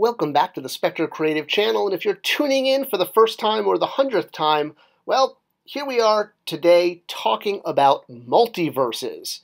Welcome back to the Spector Creative channel, and if you're tuning in for the first time or the 100th time, well, here we are today talking about multiverses.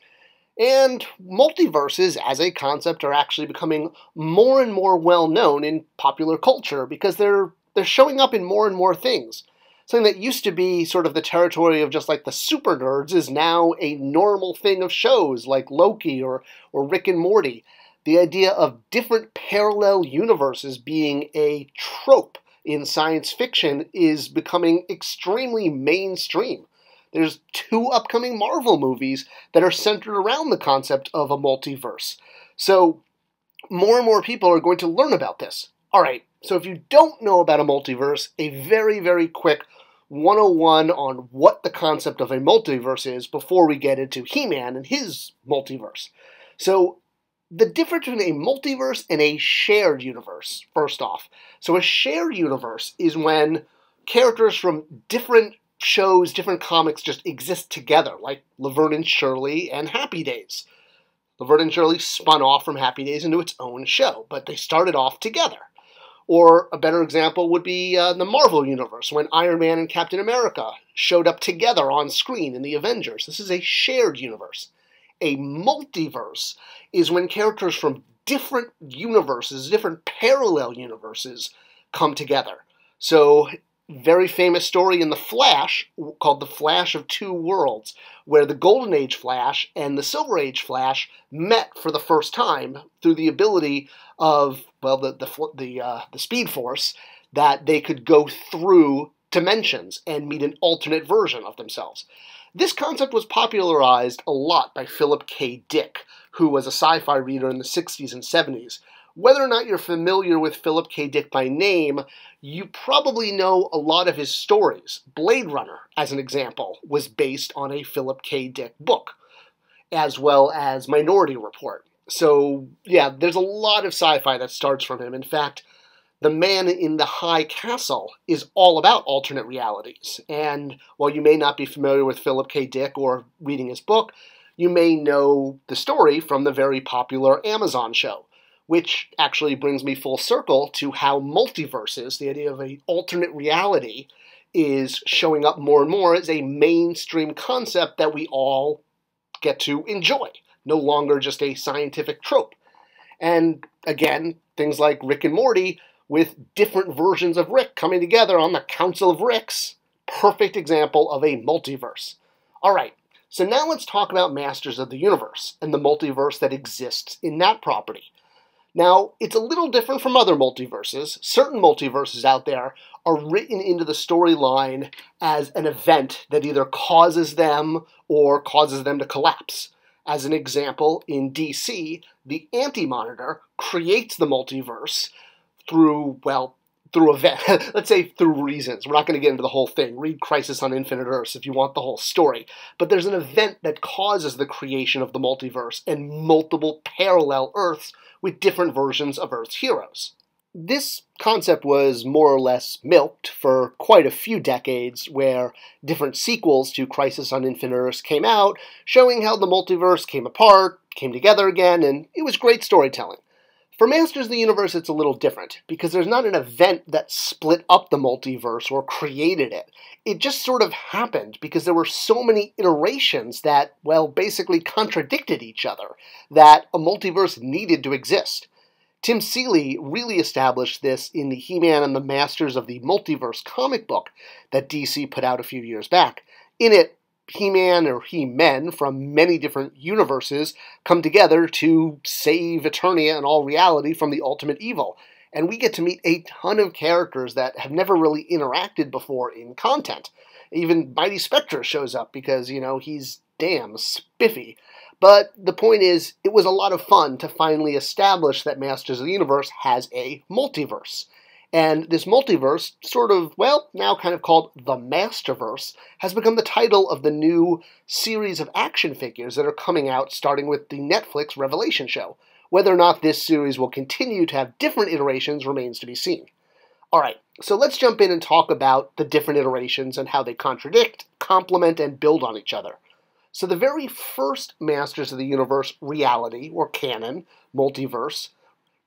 And multiverses as a concept are actually becoming more and more well-known in popular culture because they're showing up in more and more things. Something that used to be sort of the territory of just like the super nerds is now a normal thing of shows like Loki or Rick and Morty. The idea of different parallel universes being a trope in science fiction is becoming extremely mainstream. There's 2 upcoming Marvel movies that are centered around the concept of a multiverse. So more and more people are going to learn about this. Alright, so if you don't know about a multiverse, a very, very quick 101 on what the concept of a multiverse is before we get into He-Man and his multiverse. So the difference between a multiverse and a shared universe, first off. So a shared universe is when characters from different shows, different comics just exist together, like Laverne and Shirley and Happy Days. Laverne and Shirley spun off from Happy Days into its own show, but they started off together. Or a better example would be the Marvel Universe, when Iron Man and Captain America showed up together on screen in the Avengers. This is a shared universe. A multiverse is when characters from different universes, different parallel universes, come together. So, very famous story in The Flash, called The Flash of Two Worlds, where the Golden Age Flash and the Silver Age Flash met for the first time through the ability of, well, the Speed Force, that they could go through dimensions and meet an alternate version of themselves. This concept was popularized a lot by Philip K. Dick, who was a sci-fi reader in the 60s and 70s. Whether or not you're familiar with Philip K. Dick by name, you probably know a lot of his stories. Blade Runner, as an example, was based on a Philip K. Dick book, as well as Minority Report. So, yeah, there's a lot of sci-fi that starts from him. In fact, The Man in the High Castle is all about alternate realities. And while you may not be familiar with Philip K. Dick or reading his book, you may know the story from the very popular Amazon show, which actually brings me full circle to how multiverses, the idea of an alternate reality, is showing up more and more as a mainstream concept that we all get to enjoy, no longer just a scientific trope. And again, things like Rick and Morty, with different versions of Rick coming together on the Council of Ricks. Perfect example of a multiverse. Alright, so now let's talk about Masters of the Universe and the multiverse that exists in that property. Now, it's a little different from other multiverses. Certain multiverses out there are written into the storyline as an event that either causes them or causes them to collapse. As an example, in DC, the Anti-Monitor creates the multiverse through event, let's say through reasons. We're not going to get into the whole thing. Read Crisis on Infinite Earths if you want the whole story. But there's an event that causes the creation of the multiverse and multiple parallel Earths with different versions of Earth's heroes. This concept was more or less milked for quite a few decades, where different sequels to Crisis on Infinite Earths came out, showing how the multiverse came apart, came together again, and it was great storytelling. For Masters of the Universe, it's a little different, because there's not an event that split up the multiverse or created it. It just sort of happened because there were so many iterations that, well, basically contradicted each other, that a multiverse needed to exist. Tim Seeley really established this in the He-Man and the Masters of the Multiverse comic book that DC put out a few years back. In it, He-Man or He-Men from many different universes come together to save Eternia and all reality from the ultimate evil. And we get to meet a ton of characters that have never really interacted before in content. Even Mighty Spector shows up because, you know, he's damn spiffy. But the point is, it was a lot of fun to finally establish that Masters of the Universe has a multiverse. And this multiverse, sort of, well, now kind of called the Masterverse, has become the title of the new series of action figures that are coming out, starting with the Netflix Revelation show. Whether or not this series will continue to have different iterations remains to be seen. Alright, so let's jump in and talk about the different iterations and how they contradict, complement, and build on each other. So the very first Masters of the Universe reality, or canon, multiverse,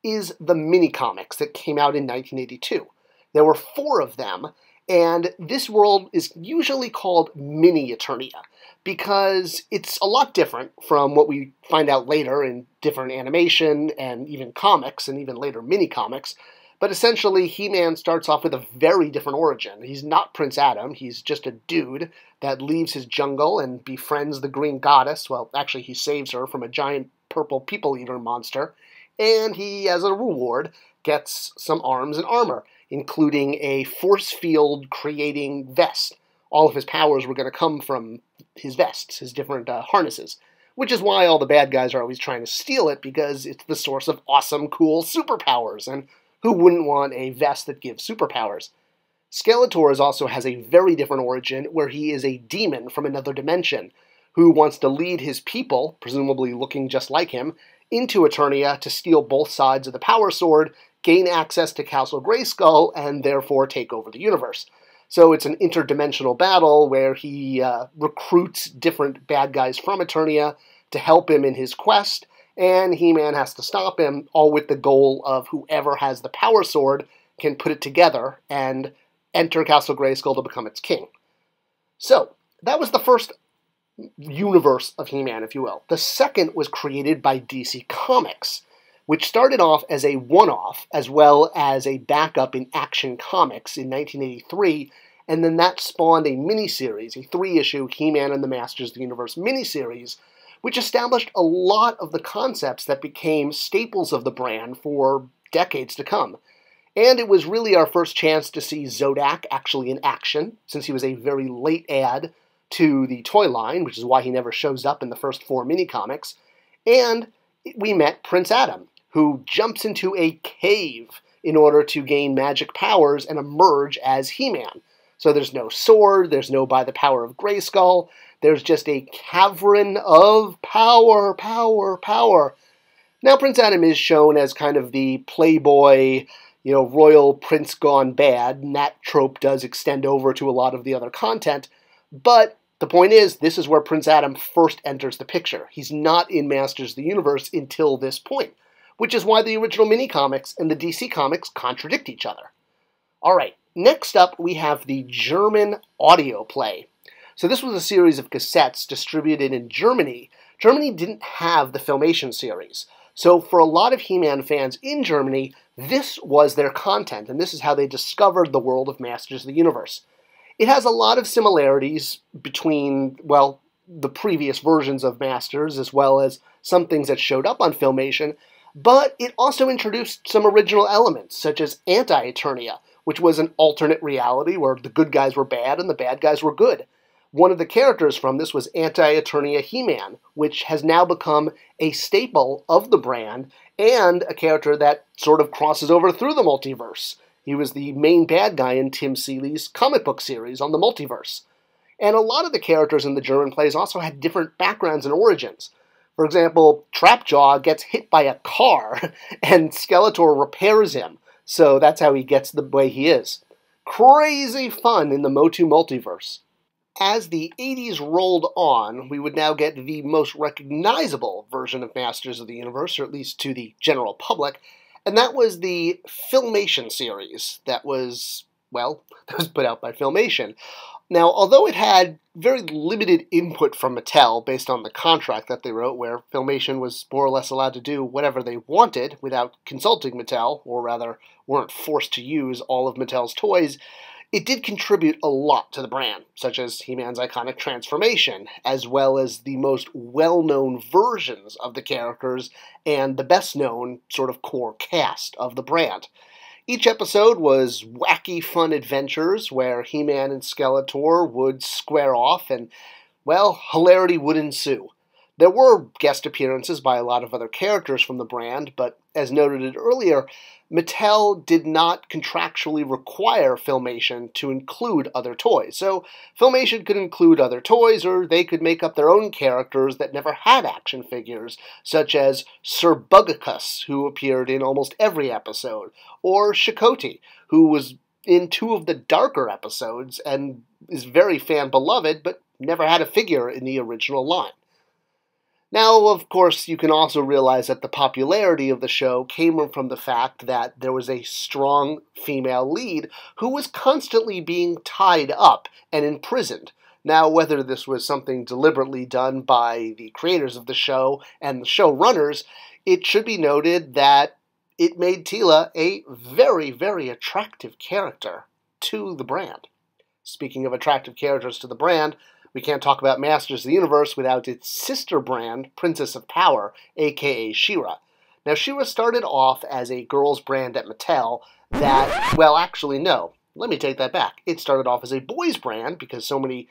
is the mini-comics that came out in 1982. There were 4 of them, and this world is usually called Mini Eternia because it's a lot different from what we find out later in different animation and even comics and even later mini-comics. But essentially, He-Man starts off with a very different origin. He's not Prince Adam. He's just a dude that leaves his jungle and befriends the Green Goddess. Well, actually, he saves her from a giant purple people-eater monster. And he, as a reward, gets some arms and armor, including a force field creating vest. All of his powers were going to come from his vests, his different harnesses, which is why all the bad guys are always trying to steal it, because it's the source of awesome, cool superpowers, and who wouldn't want a vest that gives superpowers? Skeletor also has a very different origin, where he is a demon from another dimension, who wants to lead his people, presumably looking just like him, into Eternia to steal both sides of the Power Sword, gain access to Castle Grayskull, and therefore take over the universe. So it's an interdimensional battle where he recruits different bad guys from Eternia to help him in his quest, and He-Man has to stop him, all with the goal of whoever has the Power Sword can put it together and enter Castle Grayskull to become its king. So, that was the first universe of He-Man, if you will. The second was created by DC Comics, which started off as a one-off as well as a backup in Action Comics in 1983, and then that spawned a miniseries, a 3-issue He-Man and the Masters of the Universe miniseries, which established a lot of the concepts that became staples of the brand for decades to come. And it was really our first chance to see Zodak actually in action, since he was a very late add to the toy line, which is why he never shows up in the first 4 mini-comics. And we met Prince Adam, who jumps into a cave in order to gain magic powers and emerge as He-Man. So there's no sword, there's no by the power of Grayskull, there's just a cavern of power, power, power. Now, Prince Adam is shown as kind of the playboy, royal prince gone bad, and that trope does extend over to a lot of the other content, but the point is, this is where Prince Adam first enters the picture. He's not in Masters of the Universe until this point, which is why the original mini-comics and the DC comics contradict each other. Alright, next up we have the German audio play. So this was a series of cassettes distributed in Germany. Germany didn't have the Filmation series. So for a lot of He-Man fans in Germany, this was their content, and this is how they discovered the world of Masters of the Universe. It has a lot of similarities between, the previous versions of Masters, as well as some things that showed up on Filmation, but it also introduced some original elements, such as Anti-Eternia, which was an alternate reality where the good guys were bad and the bad guys were good. One of the characters from this was Anti-Eternia He-Man, which has now become a staple of the brand and a character that sort of crosses over through the multiverse. He was the main bad guy in Tim Seeley's comic book series on the Multiverse. And a lot of the characters in the German plays also had different backgrounds and origins. For example, Trapjaw gets hit by a car, and Skeletor repairs him, so that's how he gets the way he is. Crazy fun in the MOTU multiverse. As the 80s rolled on, we would now get the most recognizable version of Masters of the Universe, or at least to the general public, and that was the Filmation series that was put out by Filmation. Now, although it had very limited input from Mattel based on the contract that they wrote, where Filmation was more or less allowed to do whatever they wanted without consulting Mattel, or rather, weren't forced to use all of Mattel's toys, it did contribute a lot to the brand, such as He-Man's iconic transformation, as well as the most well-known versions of the characters and the best-known sort of core cast of the brand. Each episode was wacky, fun adventures where He-Man and Skeletor would square off and, hilarity would ensue. There were guest appearances by a lot of other characters from the brand, but as noted earlier, Mattel did not contractually require Filmation to include other toys. So Filmation could include other toys, or they could make up their own characters that never had action figures, such as Sir Bugacus, who appeared in almost every episode, or Chakotay, who was in 2 of the darker episodes and is very fan-beloved, but never had a figure in the original line. Now, of course, you can also realize that the popularity of the show came from the fact that there was a strong female lead who was constantly being tied up and imprisoned. Now, whether this was something deliberately done by the creators of the show and the showrunners, it should be noted that it made Teela a very, very attractive character to the brand. Speaking of attractive characters to the brand, we can't talk about Masters of the Universe without its sister brand, Princess of Power, aka She-Ra. Now, She-Ra started off as a girls' brand at Mattel that, well, actually, no. Let me take that back. It started off as a boys' brand because so many...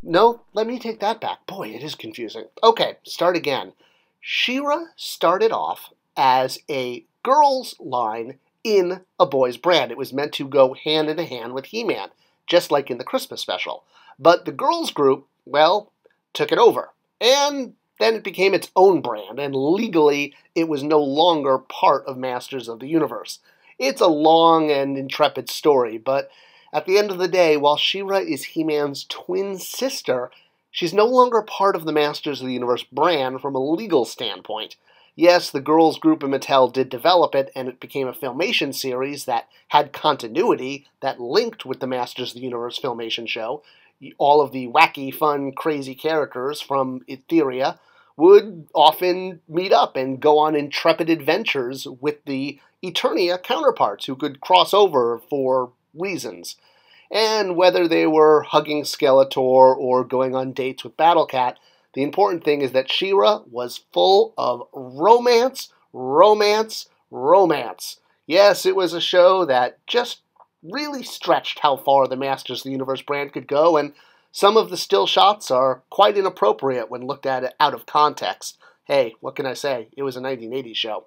No, let me take that back. Boy, it is confusing. Okay, start again. She-Ra started off as a girls' line in a boys' brand. It was meant to go hand in hand with He-Man, just like in the Christmas special. But the girls group, well, took it over. And then it became its own brand, and legally it was no longer part of Masters of the Universe. It's a long and intrepid story, but at the end of the day, while She-Ra is He-Man's twin sister, she's no longer part of the Masters of the Universe brand from a legal standpoint. Yes, the girls group in Mattel did develop it, and it became a Filmation series that had continuity that linked with the Masters of the Universe Filmation show. All of the wacky, fun, crazy characters from Etheria would often meet up and go on intrepid adventures with the Eternia counterparts who could cross over for reasons. And whether they were hugging Skeletor or going on dates with Battlecat, the important thing is that She-Ra was full of romance, romance, romance. Yes, it was a show that just really stretched how far the Masters of the Universe brand could go, and some of the still shots are quite inappropriate when looked at it out of context. Hey, what can I say? It was a 1980s show.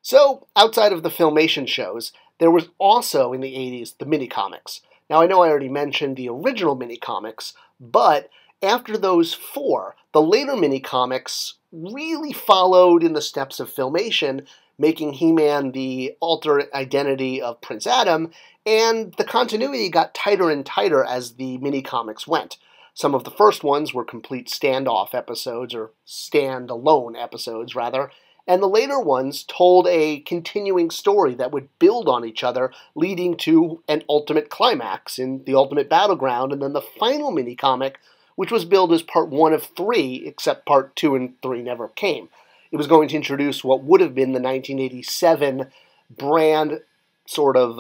So, outside of the Filmation shows, there was also in the 80s the mini-comics. Now, I know I already mentioned the original mini-comics, but after those four, the later mini-comics really followed in the steps of Filmation, making He-Man the alternate identity of Prince Adam, and the continuity got tighter and tighter as the mini-comics went. Some of the first ones were complete standoff episodes, or stand-alone episodes, rather, and the later ones told a continuing story that would build on each other, leading to an ultimate climax in the Ultimate Battleground, and then the final mini-comic, which was billed as part 1 of 3, except part 2 and 3 never came. It was going to introduce what would have been the 1987 brand sort of,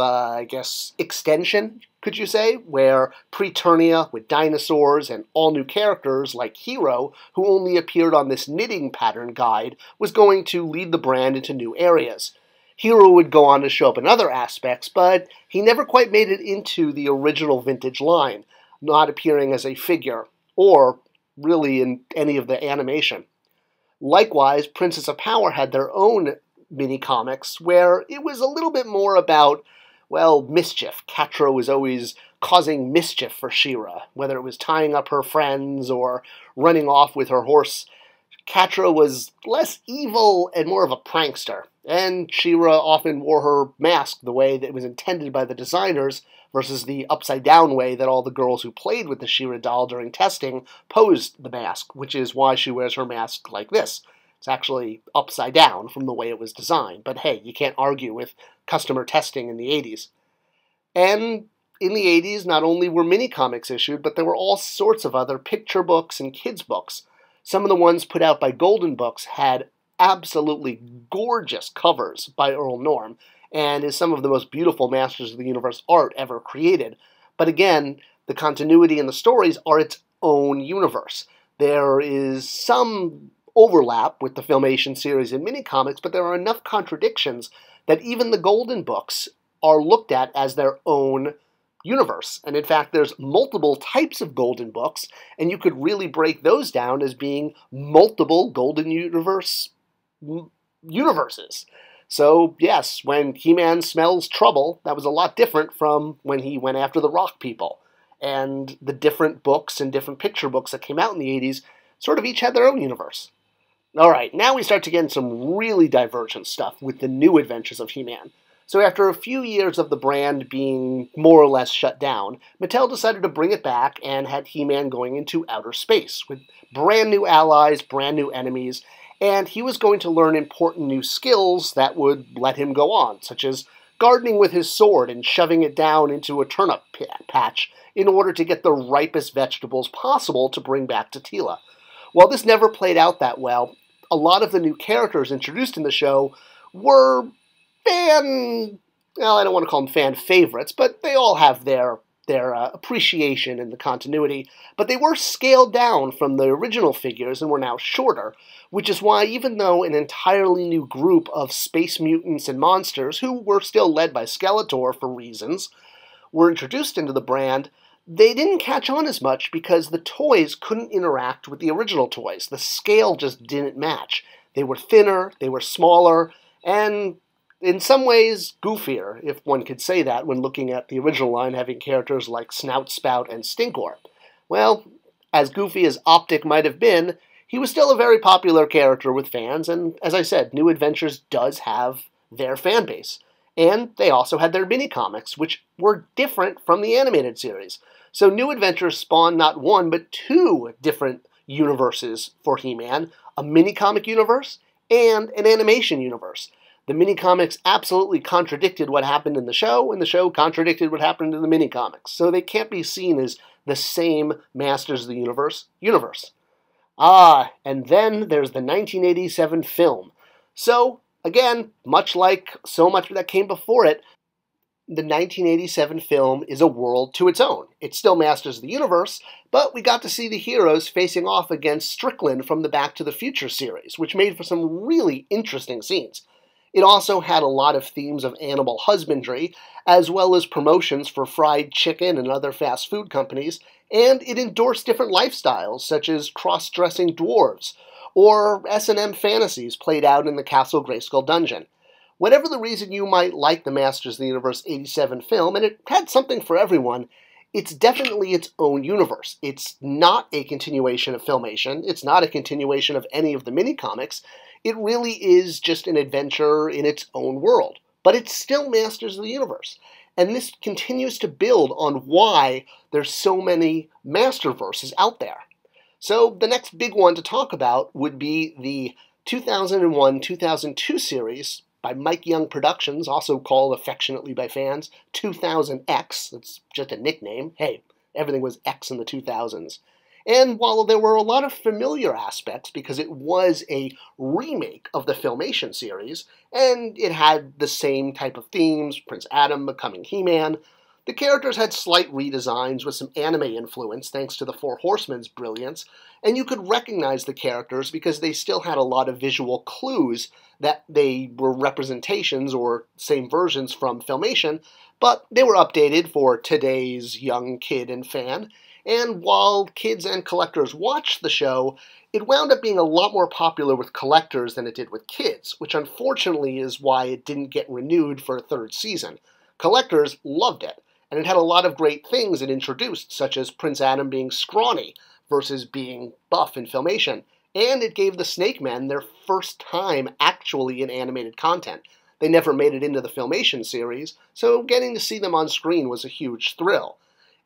extension, could you say, where Preternia with dinosaurs and all new characters like Hero, who only appeared on this knitting pattern guide, was going to lead the brand into new areas. Hero would go on to show up in other aspects, but he never quite made it into the original vintage line, not appearing as a figure, or really in any of the animation. Likewise, Princess of Power had their own mini-comics where it was a little bit more about, well, mischief. Catra was always causing mischief for She-Ra, whether it was tying up her friends or running off with her horse. Catra was less evil and more of a prankster, and She-Ra often wore her mask the way that it was intended by the designers versus the upside-down way that all the girls who played with the She-Ra doll during testing posed the mask, which is why she wears her mask like this. It's actually upside down from the way it was designed, but hey, you can't argue with customer testing in the 80s. And in the 80s, not only were mini-comics issued, but there were all sorts of other picture books and kids' books. Some of the ones put out by Golden Books had absolutely gorgeous covers by Earl Norm, and is some of the most beautiful Masters of the Universe art ever created. But again, the continuity and the stories are its own universe. There is some overlap with the Filmation series and mini-comics, but there are enough contradictions that even the Golden Books are looked at as their own universe. And in fact, there's multiple types of Golden Books, and you could really break those down as being multiple Golden Universe universes. So, yes, when He-Man smells trouble, that was a lot different from when he went after the Rock people. And the different books and different picture books that came out in the 80s sort of each had their own universe. Alright, now we start to get into some really divergent stuff with the new adventures of He-Man. So after a few years of the brand being more or less shut down, Mattel decided to bring it back and had He-Man going into outer space with brand new allies, brand new enemies, and he was going to learn important new skills that would let him go on, such as gardening with his sword and shoving it down into a turnip patch in order to get the ripest vegetables possible to bring back to Tila. While this never played out that well, a lot of the new characters introduced in the show were I don't want to call them fan favorites, but they all have their appreciation in the continuity, but they were scaled down from the original figures and were now shorter, which is why even though an entirely new group of space mutants and monsters, who were still led by Skeletor for reasons, were introduced into the brand, they didn't catch on as much because the toys couldn't interact with the original toys. The scale just didn't match. They were thinner, they were smaller, and in some ways goofier, if one could say that when looking at the original line having characters like Snout, Spout, and Stinkor. Well, as goofy as Optic might have been, he was still a very popular character with fans, and as I said, New Adventures does have their fan base. And they also had their mini-comics, which were different from the animated series. So New Adventures spawned not one, but two different universes for He-Man, a mini-comic universe and an animation universe. The mini-comics absolutely contradicted what happened in the show, and the show contradicted what happened in the mini-comics. So they can't be seen as the same Masters of the universe. And then there's the 1987 film. So, again, much like so much that came before it, the 1987 film is a world to its own. It's still Masters of the Universe, but we got to see the heroes facing off against Strickland from the Back to the Future series, which made for some really interesting scenes. It also had a lot of themes of animal husbandry, as well as promotions for fried chicken and other fast food companies, and it endorsed different lifestyles, such as cross-dressing dwarves, or S&M fantasies played out in the Castle Grayskull dungeon. Whatever the reason you might like the Masters of the Universe 87 film, and it had something for everyone, it's definitely its own universe. It's not a continuation of Filmation. It's not a continuation of any of the mini-comics. It really is just an adventure in its own world. But it's still Masters of the Universe. And this continues to build on why there's so many Masterverses out there. So the next big one to talk about would be the 2001-2002 series by Mike Young Productions, also called affectionately by fans 2000X. That's just a nickname. Hey, everything was X in the 2000s. And while there were a lot of familiar aspects, because it was a remake of the Filmation series, and it had the same type of themes, Prince Adam becoming He-Man, the characters had slight redesigns with some anime influence thanks to the Four Horsemen's brilliance, and you could recognize the characters because they still had a lot of visual clues that they were representations or same versions from Filmation, but they were updated for today's young kid and fan. And while kids and collectors watched the show, it wound up being a lot more popular with collectors than it did with kids, which unfortunately is why it didn't get renewed for a third season. Collectors loved it, and it had a lot of great things it introduced, such as Prince Adam being scrawny versus being buff in Filmation, and it gave the Snake Men their first time actually in animated content. They never made it into the Filmation series, so getting to see them on screen was a huge thrill.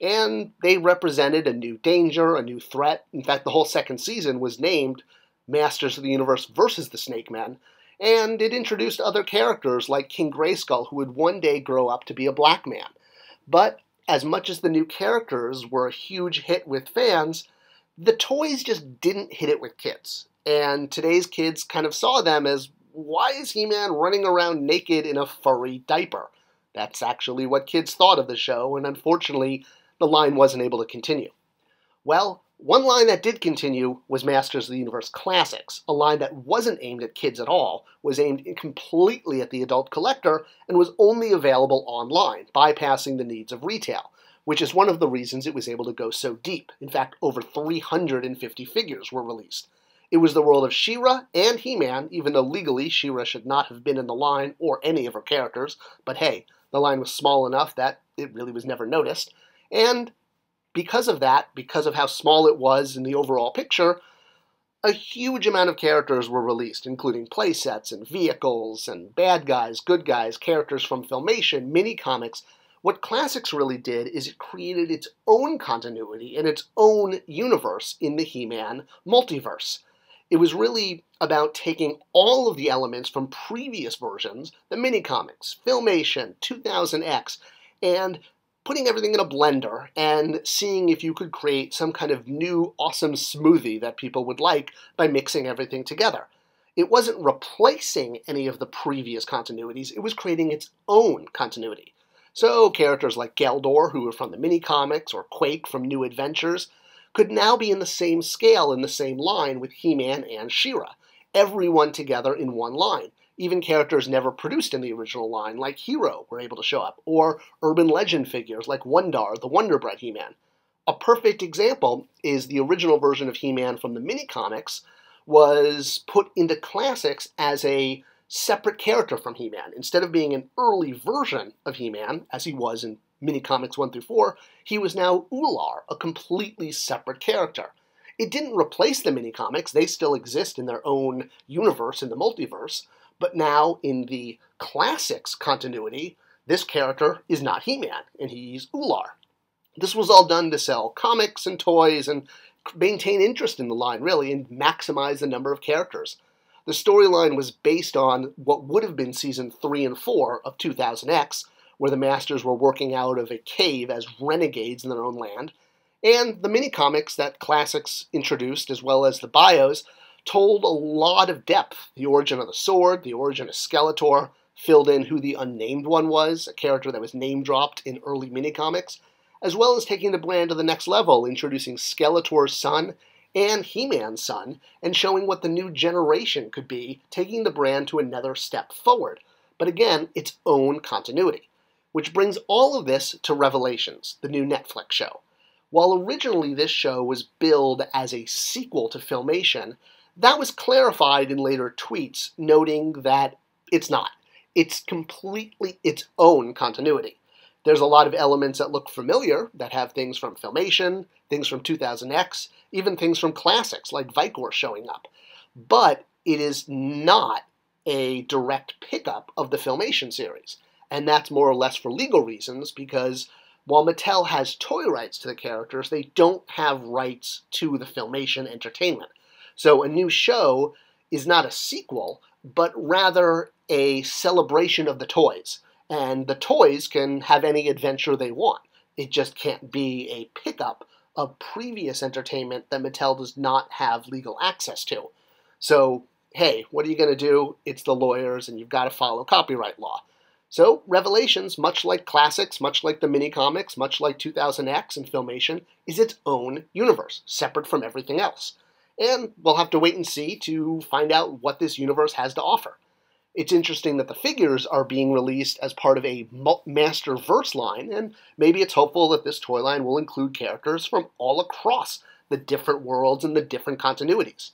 And they represented a new danger, a new threat. In fact, the whole second season was named Masters of the Universe versus the Snake Men, and it introduced other characters like King Grayskull, who would one day grow up to be a black man. But as much as the new characters were a huge hit with fans, the toys just didn't hit it with kids. And today's kids kind of saw them as, why is He-Man running around naked in a furry diaper? That's actually what kids thought of the show, and unfortunately, the line wasn't able to continue. Well, one line that did continue was Masters of the Universe Classics, a line that wasn't aimed at kids at all, was aimed completely at the adult collector, and was only available online, bypassing the needs of retail, which is one of the reasons it was able to go so deep. In fact, over 350 figures were released. It was the world of She-Ra and He-Man, even though legally She-Ra should not have been in the line or any of her characters, but hey, the line was small enough that it really was never noticed. And because of that, because of how small it was in the overall picture, a huge amount of characters were released, including playsets and vehicles and bad guys, good guys, characters from Filmation, mini-comics. What Classics really did is it created its own continuity and its own universe in the He-Man multiverse. It was really about taking all of the elements from previous versions, the mini-comics, Filmation, 2000X, and putting everything in a blender and seeing if you could create some kind of new awesome smoothie that people would like by mixing everything together. It wasn't replacing any of the previous continuities, it was creating its own continuity. So characters like Geldor, who were from the mini-comics, or Quake from New Adventures, could now be in the same scale, in the same line with He-Man and She-Ra. Everyone together in one line. Even characters never produced in the original line, like Hero, were able to show up, or urban legend figures like Wondar, the Wonder Bread He-Man. A perfect example is the original version of He-Man from the mini-comics was put into Classics as a separate character from He-Man. Instead of being an early version of He-Man, as he was in mini-comics 1 through 4, he was now Ular, a completely separate character. It didn't replace the mini-comics, they still exist in their own universe in the multiverse, but now in the Classics continuity, this character is not He-Man, and he's Ular. This was all done to sell comics and toys and maintain interest in the line, really, and maximize the number of characters. The storyline was based on what would have been Season 3 and 4 of 2000X, where the Masters were working out of a cave as renegades in their own land, and the mini-comics that Classics introduced, as well as the bios, told a lot of depth. The origin of the sword, the origin of Skeletor, filled in who the Unnamed One was, a character that was name-dropped in early mini-comics, as well as taking the brand to the next level, introducing Skeletor's son and He-Man's son, and showing what the new generation could be, taking the brand to another step forward. But again, its own continuity. Which brings all of this to Revelations, the new Netflix show. While originally this show was billed as a sequel to Filmation, that was clarified in later tweets, noting that it's not. It's completely its own continuity. There's a lot of elements that look familiar, that have things from Filmation, things from 2000X, even things from Classics, like Vicor showing up. But it is not a direct pickup of the Filmation series. And that's more or less for legal reasons, because while Mattel has toy rights to the characters, they don't have rights to the Filmation entertainment. So a new show is not a sequel, but rather a celebration of the toys. And the toys can have any adventure they want. It just can't be a pickup of previous entertainment that Mattel does not have legal access to. So, hey, what are you going to do? It's the lawyers, and you've got to follow copyright law. So, Revelations, much like Classics, much like the mini-comics, much like 2000X and Filmation, is its own universe, separate from everything else. And we'll have to wait and see to find out what this universe has to offer. It's interesting that the figures are being released as part of a Masterverse line, and maybe it's hopeful that this toy line will include characters from all across the different worlds and the different continuities.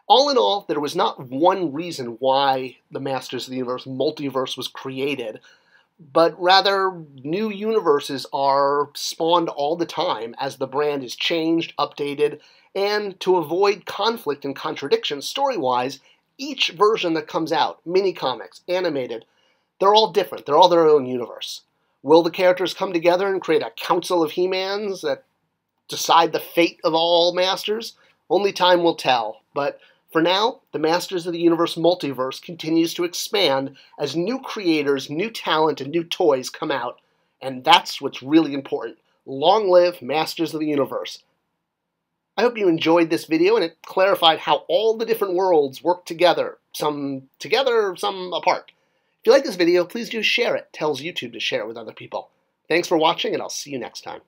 All in all, there was not one reason why the Masters of the Universe multiverse was created, but rather new universes are spawned all the time as the brand is changed, updated, and to avoid conflict and contradiction story-wise, each version that comes out, mini-comics, animated, they're all different. They're all their own universe. Will the characters come together and create a council of He-Mans that decide the fate of all Masters? Only time will tell. But for now, the Masters of the Universe multiverse continues to expand as new creators, new talent, and new toys come out. And that's what's really important. Long live Masters of the Universe. I hope you enjoyed this video and it clarified how all the different worlds work together, some apart. If you like this video, please do share it. It tells YouTube to share it with other people. Thanks for watching, and I'll see you next time.